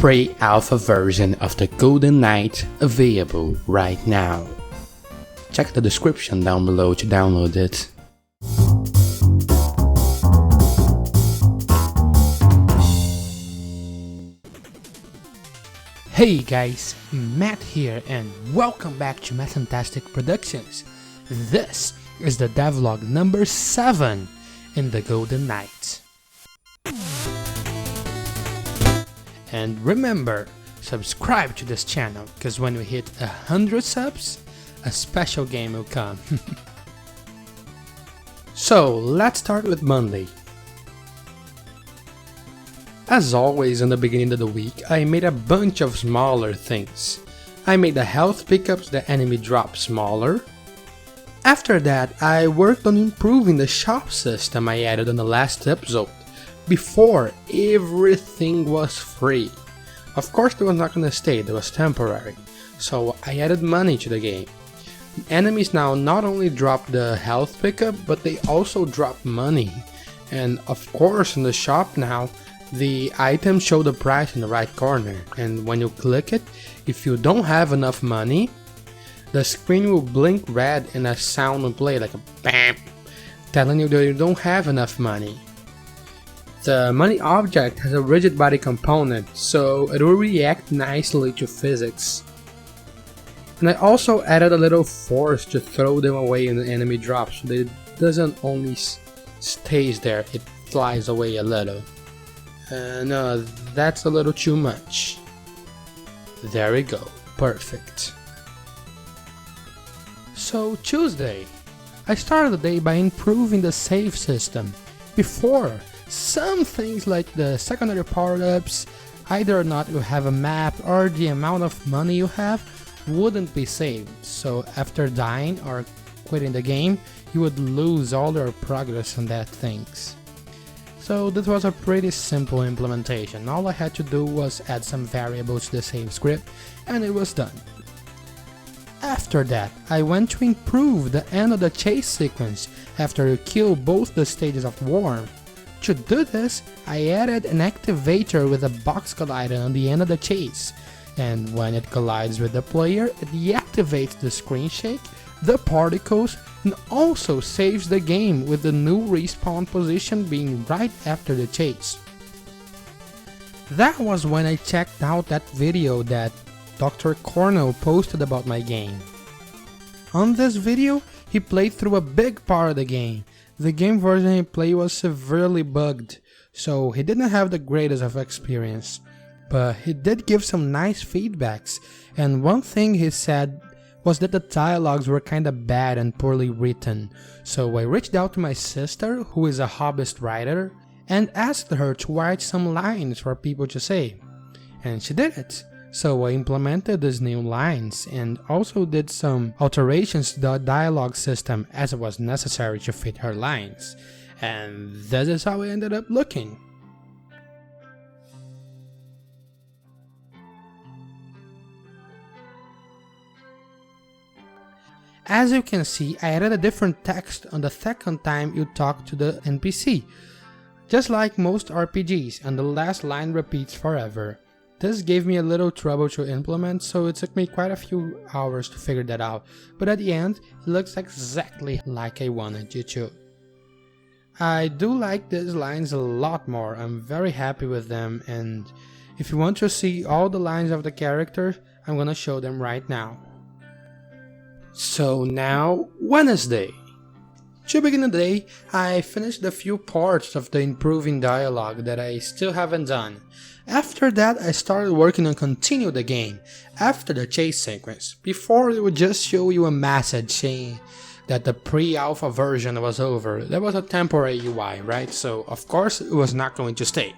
pre-alpha version of the Golden Knight available right now. Check the description down below to download it. Hey guys, Matt here and welcome back to Mathantastic Productions. This is the devlog number 7 in the Golden Knight. And remember, subscribe to this channel because when we hit 100 subs, a special game will come. So let's start with Monday. As always in the beginning of the week, I made a bunch of smaller things. I made the health pickups the enemy drop smaller. After that, I worked on improving the shop system I added on the last episode. Before, everything was free. Of course it was not gonna stay, it was temporary. So I added money to the game. Enemies now not only drop the health pickup, but they also drop money. And of course in the shop now, the items show the price in the right corner. And when you click it, if you don't have enough money, the screen will blink red and a sound will play like a BAM, telling you that you don't have enough money. The money object has a rigid body component, so it will react nicely to physics. And I also added a little force to throw them away when the enemy drops, so that it doesn't only stays there, it flies away a little. No, that's a little too much. There we go, perfect. So Tuesday, I started the day by improving the save system. Before, some things like the secondary power-ups, either or not you have a map or the amount of money you have, wouldn't be saved. So after dying or quitting the game, you would lose all your progress on that things. So this was a pretty simple implementation. All I had to do was add some variables to the save script and it was done. After that, I went to improve the end of the chase sequence after you kill both the stages of war. To do this, I added an activator with a box collider on the end of the chase, and when it collides with the player, it deactivates the screen shake, the particles, and also saves the game with the new respawn position being right after the chase. That was when I checked out that video that Dr. Cornell posted about my game. On this video, he played through a big part of the game. The game version he played was severely bugged, so he didn't have the greatest of experience. But he did give some nice feedbacks, and one thing he said was that the dialogues were kinda bad and poorly written. So I reached out to my sister, who is a hobbyist writer, and asked her to write some lines for people to say. And she did it. So I implemented these new lines and also did some alterations to the dialogue system as it was necessary to fit her lines. And this is how it ended up looking. As you can see, I added a different text on the second time you talk to the NPC. Just like most RPGs, and the last line repeats forever. This gave me a little trouble to implement, so it took me quite a few hours to figure that out, but at the end, it looks exactly like I wanted it to. I do like these lines a lot more, I'm very happy with them, and if you want to see all the lines of the character, I'm gonna show them right now. So now, Wednesday. To begin the day, I finished a few parts of the improving dialogue that I still haven't done. After that, I started working on continue the game after the chase sequence. Before, it would just show you a message saying that the pre-alpha version was over. That was a temporary UI, right? So of course it was not going to stay.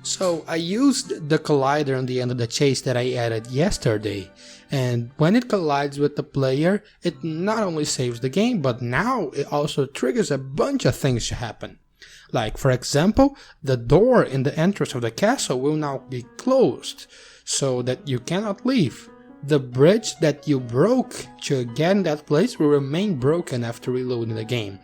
So I used the collider on the end of the chase that I added yesterday, and when it collides with the player, it not only saves the game, but now it also triggers a bunch of things to happen. Like, for example, the door in the entrance of the castle will now be closed, so that you cannot leave. The bridge that you broke to get in that place will remain broken after reloading the game.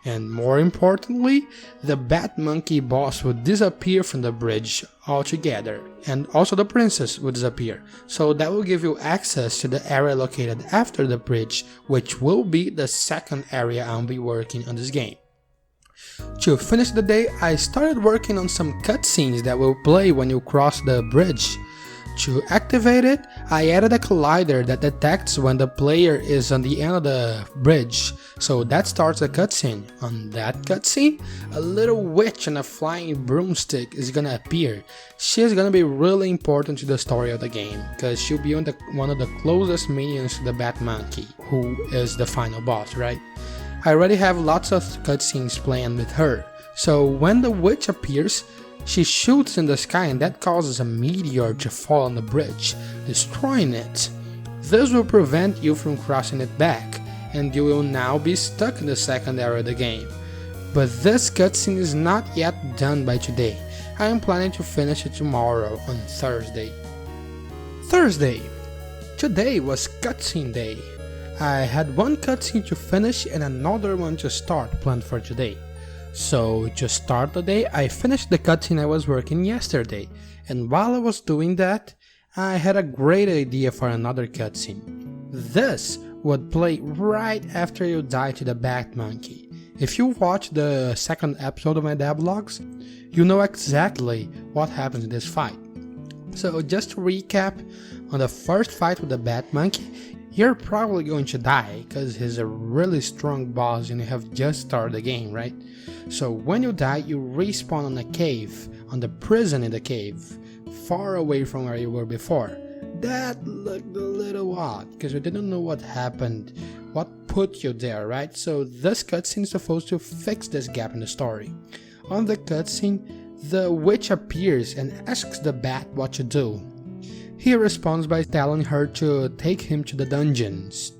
And more importantly, the Bat Monkey boss would disappear from the bridge altogether, and also the princess would disappear, so that will give you access to the area located after the bridge, which will be the second area I'll be working on this game. To finish the day, I started working on some cutscenes that will play when you cross the bridge. To activate it, I added a collider that detects when the player is on the end of the bridge, so that starts a cutscene. On that cutscene, a little witch on a flying broomstick is gonna appear. She is gonna be really important to the story of the game, because she'll be one of the closest minions to the Bat Monkey, who is the final boss, right? I already have lots of cutscenes planned with her, so when the witch appears, she shoots in the sky and that causes a meteor to fall on the bridge, destroying it. This will prevent you from crossing it back, and you will now be stuck in the second area of the game. But this cutscene is not yet done by today. I am planning to finish it tomorrow on Thursday. Today was cutscene day. I had one cutscene to finish and another one to start planned for today. So to start the day, I finished the cutscene I was working yesterday, and while I was doing that, I had a great idea for another cutscene. This would play right after you die to the Bat Monkey. If you watch the second episode of my devlogs, you know exactly what happens in this fight. So just to recap, on the first fight with the Bat Monkey, you're probably going to die because he's a really strong boss and you have just started the game, right? So when you die, you respawn on a cave, on the prison in the cave, far away from where you were before. That looked a little odd because you didn't know what happened, what put you there, right? So this cutscene is supposed to fix this gap in the story. On the cutscene, the witch appears and asks the bat what to do. He responds by telling her to take him to the dungeons.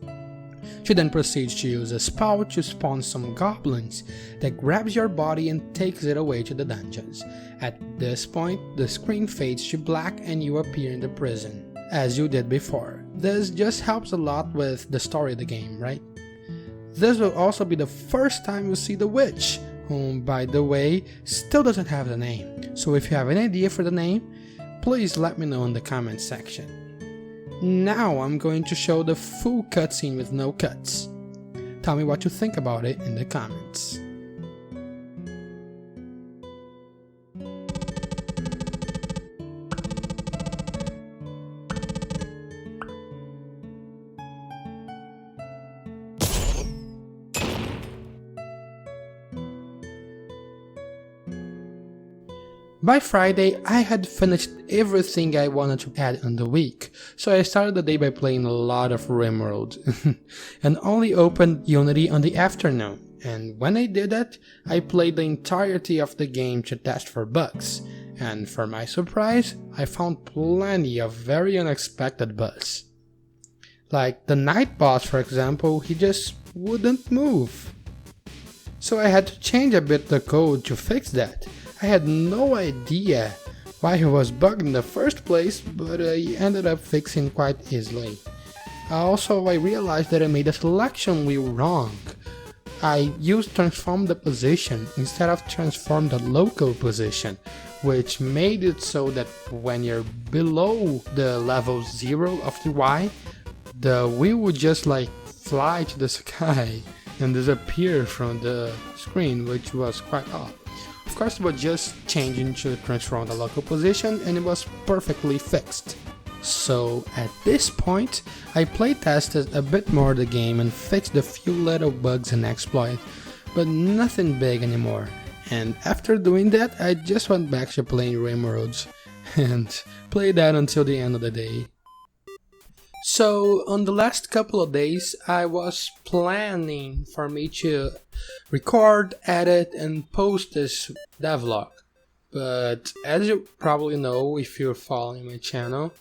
She then proceeds to use a spell to spawn some goblins that grabs your body and takes it away to the dungeons. At this point, the screen fades to black and you appear in the prison, as you did before. This just helps a lot with the story of the game, right? This will also be the first time you see the witch, whom, by the way, still doesn't have the name. So if you have any idea for the name, please let me know in the comments section. Now I'm going to show the full cutscene with no cuts. Tell me what you think about it in the comments. By Friday, I had finished everything I wanted to add in the week, so I started the day by playing a lot of RimWorld, and only opened Unity on the afternoon, and when I did that, I played the entirety of the game to test for bugs, and for my surprise, I found plenty of very unexpected bugs. Like the night boss, for example, he just wouldn't move. So I had to change a bit the code to fix that. I had no idea why he was bugged in the first place, but I ended up fixing quite easily. Also, I realized that I made a selection wheel wrong. I used transform the position instead of transform the local position, which made it so that when you're below the level 0 of the Y, the wheel would just like fly to the sky and disappear from the screen, which was quite odd. Of course, it was just changing to transform the local position and it was perfectly fixed. So at this point, I playtested a bit more the game and fixed a few little bugs and exploits, but nothing big anymore. And after doing that, I just went back to playing RimWorld and played that until the end of the day. So on the last couple of days, I was planning for me to record, edit, and post this devlog. But as you probably know if you're following my channel,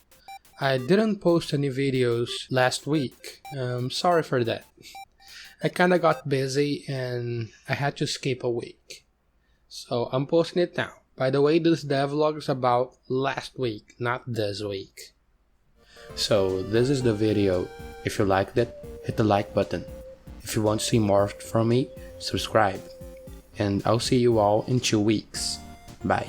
I didn't post any videos last week. Sorry for that. I kinda got busy and I had to skip a week. So I'm posting it now. By the way, this devlog is about last week, not this week. So this is the video. If you liked it, hit the like button. If you want to see more from me, subscribe. and I'll see you all in 2 weeks. Bye.